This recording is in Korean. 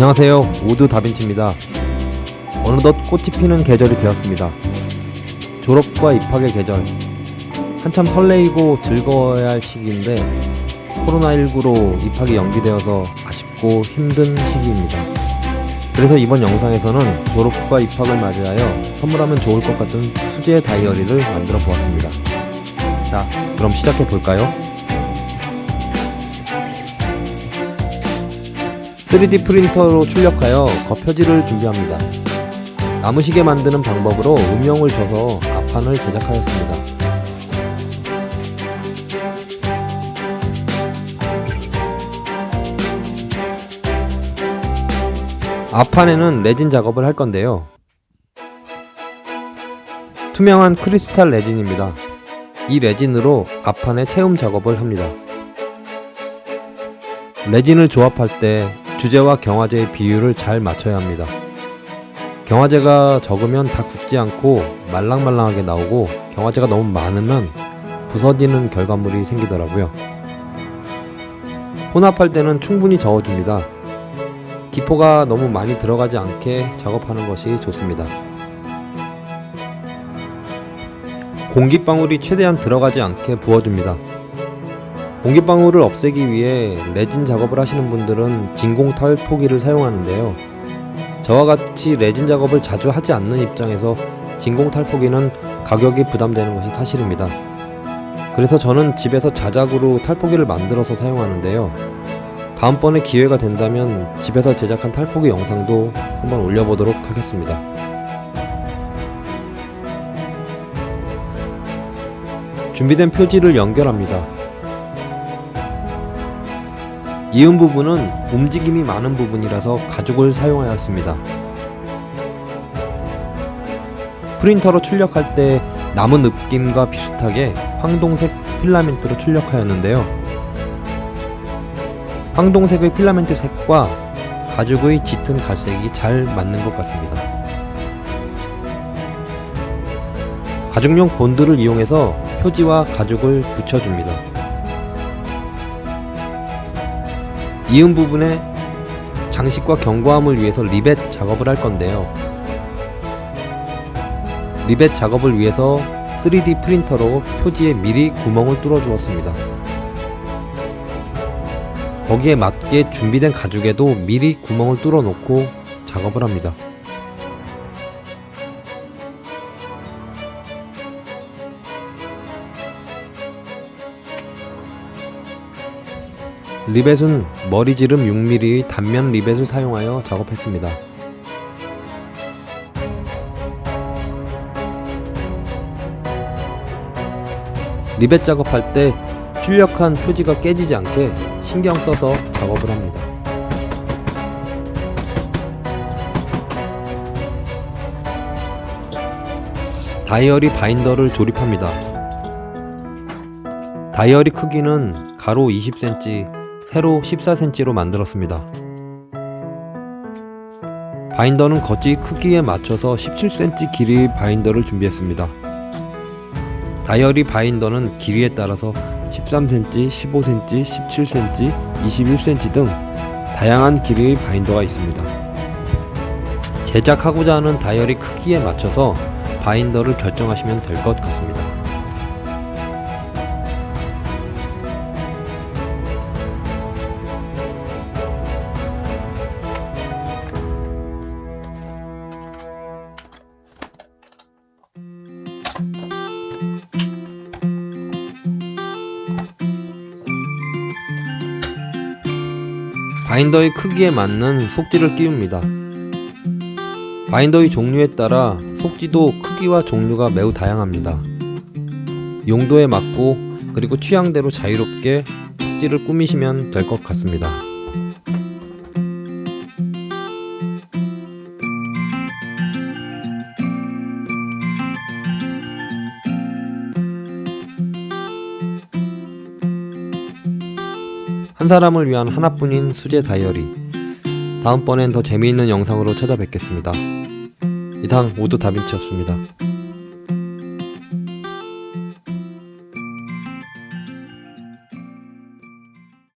안녕하세요, 우드 다빈치입니다. 어느덧 꽃이 피는 계절이 되었습니다. 졸업과 입학의 계절, 한참 설레이고 즐거워야 할 시기인데 코로나19로 입학이 연기되어서 아쉽고 힘든 시기입니다. 그래서 이번 영상에서는 졸업과 입학을 맞이하여 선물하면 좋을 것 같은 수제 다이어리를 만들어 보았습니다. 자, 그럼 시작해 볼까요? 3D 프린터로 출력하여 겉표지를 준비합니다. 나무시계 만드는 방법으로 음영을 줘서 앞판을 제작하였습니다. 앞판에는 레진 작업을 할 건데요. 투명한 크리스탈 레진입니다. 이 레진으로 앞판에 채움 작업을 합니다. 레진을 조합할 때 주재와 경화제의 비율을 잘 맞춰야 합니다. 경화제가 적으면 다 굳지 않고 말랑말랑하게 나오고 경화제가 너무 많으면 부서지는 결과물이 생기더라고요. 혼합할 때는 충분히 저어줍니다. 기포가 너무 많이 들어가지 않게 작업하는 것이 좋습니다. 공기방울이 최대한 들어가지 않게 부어줍니다. 공기방울을 없애기 위해 레진 작업을 하시는 분들은 진공 탈포기를 사용하는데요. 저와 같이 레진 작업을 자주 하지 않는 입장에서 진공 탈포기는 가격이 부담되는 것이 사실입니다. 그래서 저는 집에서 자작으로 탈포기를 만들어서 사용하는데요. 다음번에 기회가 된다면 집에서 제작한 탈포기 영상도 한번 올려보도록 하겠습니다. 준비된 표지를 연결합니다. 이음 부분은 움직임이 많은 부분이라서 가죽을 사용하였습니다. 프린터로 출력할 때 남은 느낌과 비슷하게 황동색 필라멘트로 출력하였는데요. 황동색의 필라멘트 색과 가죽의 짙은 갈색이 잘 맞는 것 같습니다. 가죽용 본드를 이용해서 표지와 가죽을 붙여줍니다. 이음 부분에 장식과 견고함을 위해서 리벳 작업을 할 건데요. 리벳 작업을 위해서 3D 프린터로 표지에 미리 구멍을 뚫어 주었습니다. 거기에 맞게 준비된 가죽에도 미리 구멍을 뚫어 놓고 작업을 합니다. 리벳은 머리지름 6mm의 단면 리벳을 사용하여 작업했습니다. 리벳 작업할 때 출력한 표지가 깨지지 않게 신경 써서 작업을 합니다. 다이어리 바인더를 조립합니다. 다이어리 크기는 가로 20cm, 세로 14cm로 만들었습니다. 바인더는 겉지 크기에 맞춰서 17cm 길이의 바인더를 준비했습니다. 다이어리 바인더는 길이에 따라서 13cm, 15cm, 17cm, 21cm 등 다양한 길이의 바인더가 있습니다. 제작하고자 하는 다이어리 크기에 맞춰서 바인더를 결정하시면 될 것 같습니다. 바인더의 크기에 맞는 속지를 끼웁니다. 바인더의 종류에 따라 속지도 크기와 종류가 매우 다양합니다. 용도에 맞고 그리고 취향대로 자유롭게 속지를 꾸미시면 될 것 같습니다. 한 사람을 위한 하나뿐인 수제 다이어리. 다음번엔 더 재미있는 영상으로 찾아뵙겠습니다. 이상 우드 다빈치였습니다.